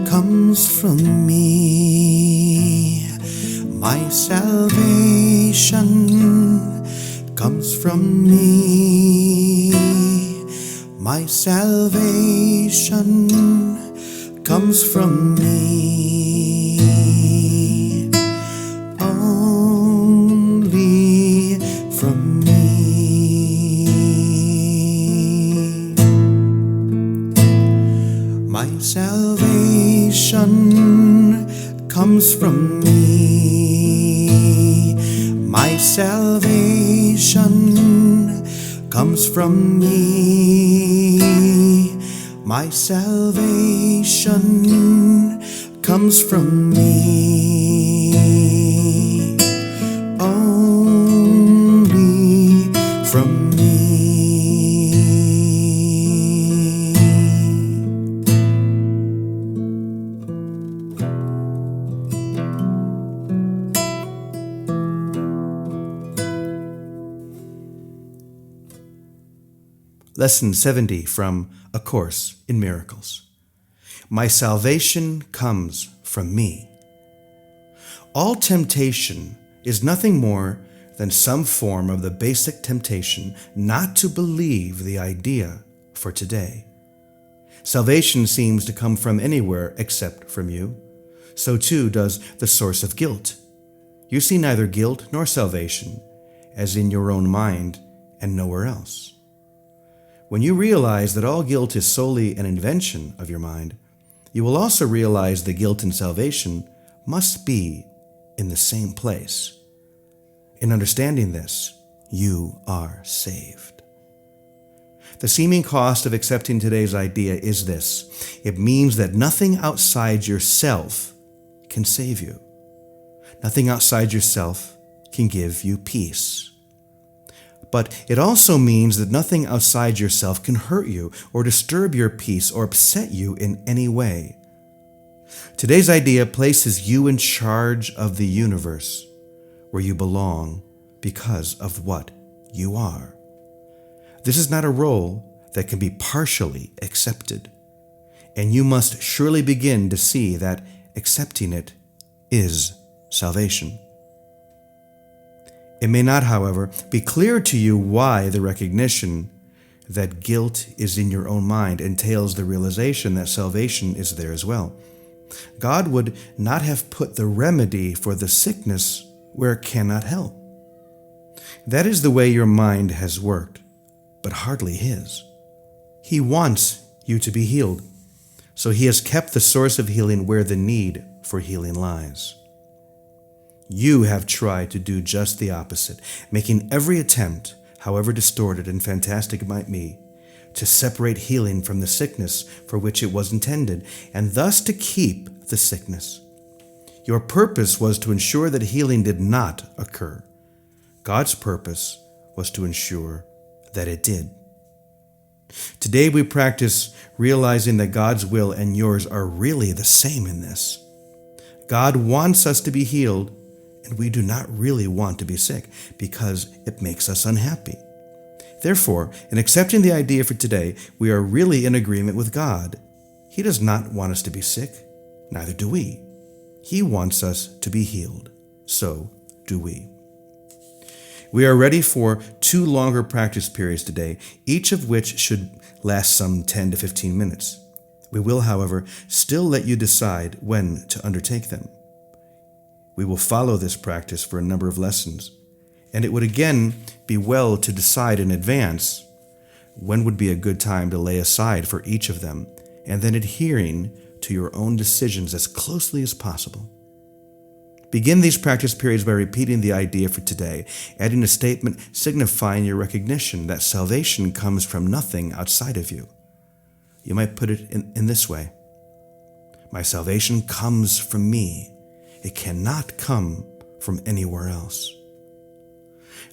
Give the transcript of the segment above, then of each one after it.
comes from me. My salvation comes from me. My salvation comes from me. Only from me. My salvation comes from me. My salvation comes from me. My salvation comes from me. Only from me. Lesson 70 from A Course in Miracles. My salvation comes from me. All temptation is nothing more than some form of the basic temptation not to believe the idea for today. Salvation seems to come from anywhere except from you. So too does the source of guilt. You see neither guilt nor salvation as in your own mind and nowhere else. When you realize that all guilt is solely an invention of your mind, you will also realize that guilt and salvation must be in the same place. In understanding this, you are saved. The seeming cost of accepting today's idea is this: it means that nothing outside yourself can save you. Nothing outside yourself can give you peace. But it also means that nothing outside yourself can hurt you or disturb your peace or upset you in any way. Today's idea places you in charge of the universe, where you belong because of what you are. This is not a role that can be partially accepted, and you must surely begin to see that accepting it is salvation. It may not, however, be clear to you why the recognition that guilt is in your own mind entails the realization that salvation is there as well. God would not have put the remedy for the sickness where it cannot help. That is the way your mind has worked, but hardly His. He wants you to be healed, so He has kept the source of healing where the need for healing lies. You have tried to do just the opposite, making every attempt, however distorted and fantastic it might be, to separate healing from the sickness for which it was intended, and thus to keep the sickness. Your purpose was to ensure that healing did not occur. God's purpose was to ensure that it did. Today we practice realizing that God's will and yours are really the same in this. God wants us to be healed, and we do not really want to be sick because it makes us unhappy. Therefore, in accepting the idea for today, we are really in agreement with God. He does not want us to be sick, neither do we. He wants us to be healed, so do we. We are ready for 2 longer practice periods today, each of which should last some 10 to 15 minutes. We will, however, still let you decide when to undertake them. We will follow this practice for a number of lessons, and it would again be well to decide in advance when would be a good time to lay aside for each of them, and then adhering to your own decisions as closely as possible. Begin these practice periods by repeating the idea for today, adding a statement signifying your recognition that salvation comes from nothing outside of you. You might put it in this way: my salvation comes from me. It cannot come from anywhere else.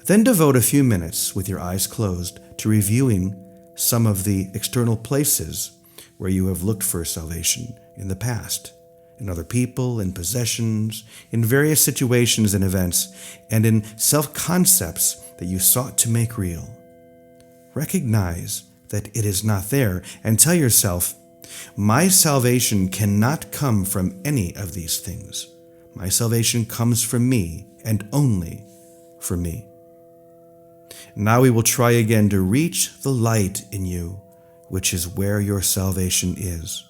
Then devote a few minutes with your eyes closed to reviewing some of the external places where you have looked for salvation in the past, in other people, in possessions, in various situations and events, and in self-concepts that you sought to make real. Recognize that it is not there, and tell yourself, My salvation cannot come from any of these things. My salvation comes from me and only from me. Now we will try again to reach the light in you, which is where your salvation is.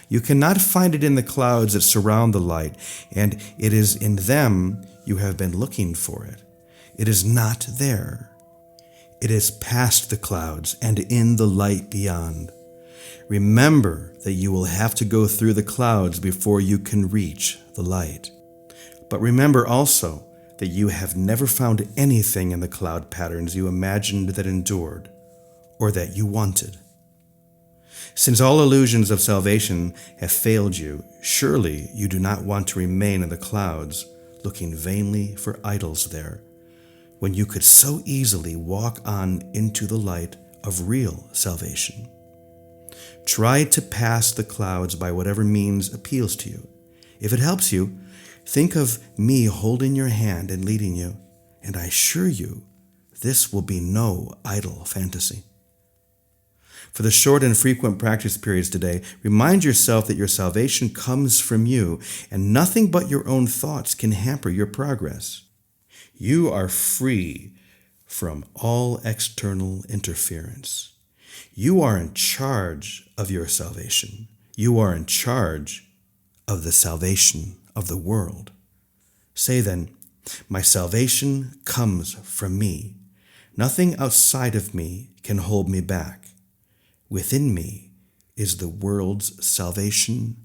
You cannot find it in the clouds that surround the light, and it is in them you have been looking for it. It is not there. It is past the clouds and in the light beyond. Remember that you will have to go through the clouds before you can reach the light. But remember also that you have never found anything in the cloud patterns you imagined that endured or that you wanted. Since all illusions of salvation have failed you, surely you do not want to remain in the clouds, looking vainly for idols there, when you could so easily walk on into the light of real salvation. Try to pass the clouds by whatever means appeals to you. If it helps you, think of me holding your hand and leading you, and I assure you, this will be no idle fantasy. For the short and frequent practice periods today, remind yourself that your salvation comes from you, and nothing but your own thoughts can hamper your progress. You are free from all external interference. You are in charge of your salvation. You are in charge of the salvation of the world. Say then, my salvation comes from me. Nothing outside of me can hold me back. Within me is the world's salvation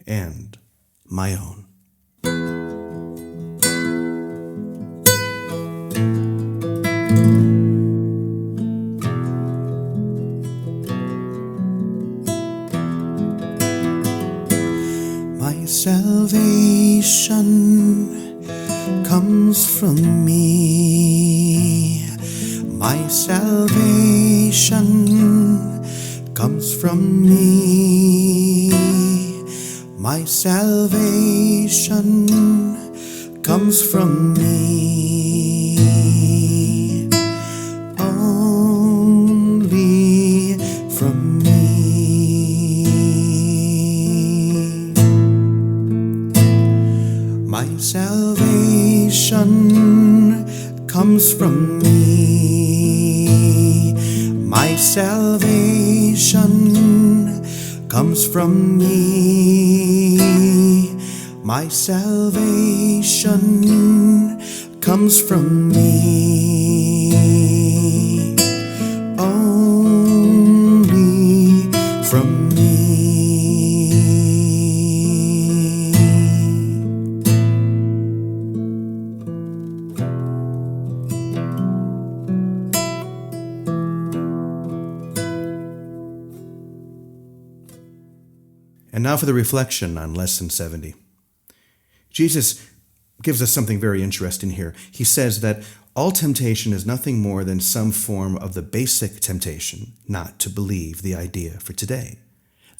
and my own. My salvation comes from me. My salvation comes from me. My salvation comes from me. Only from me. My salvation comes from me. My salvation comes from me. My salvation comes from me. Only from me. And now for the reflection on Lesson 70. Jesus gives us something very interesting here. He says that all temptation is nothing more than some form of the basic temptation not to believe the idea for today.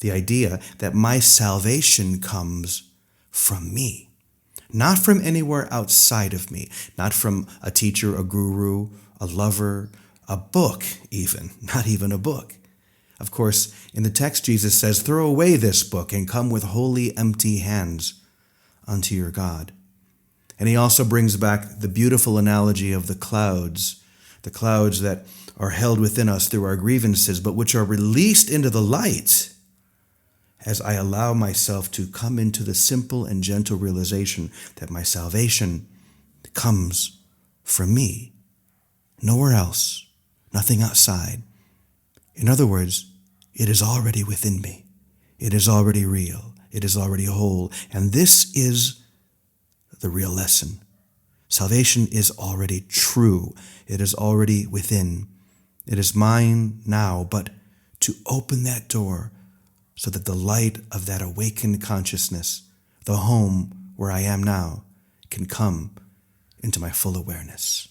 The idea that my salvation comes from me, not from anywhere outside of me, not from a teacher, a guru, a lover, a book even, not even a book. Of course, in the text, Jesus says, throw away this book and come with wholly empty hands unto your God. And he also brings back the beautiful analogy of the clouds that are held within us through our grievances, but which are released into the light as I allow myself to come into the simple and gentle realization that my salvation comes from me, nowhere else, nothing outside. In other words, it is already within me. It is already real. It is already whole. And this is the real lesson. Salvation is already true. It is already within. It is mine now, but to open that door so that the light of that awakened consciousness, the home where I am now, can come into my full awareness.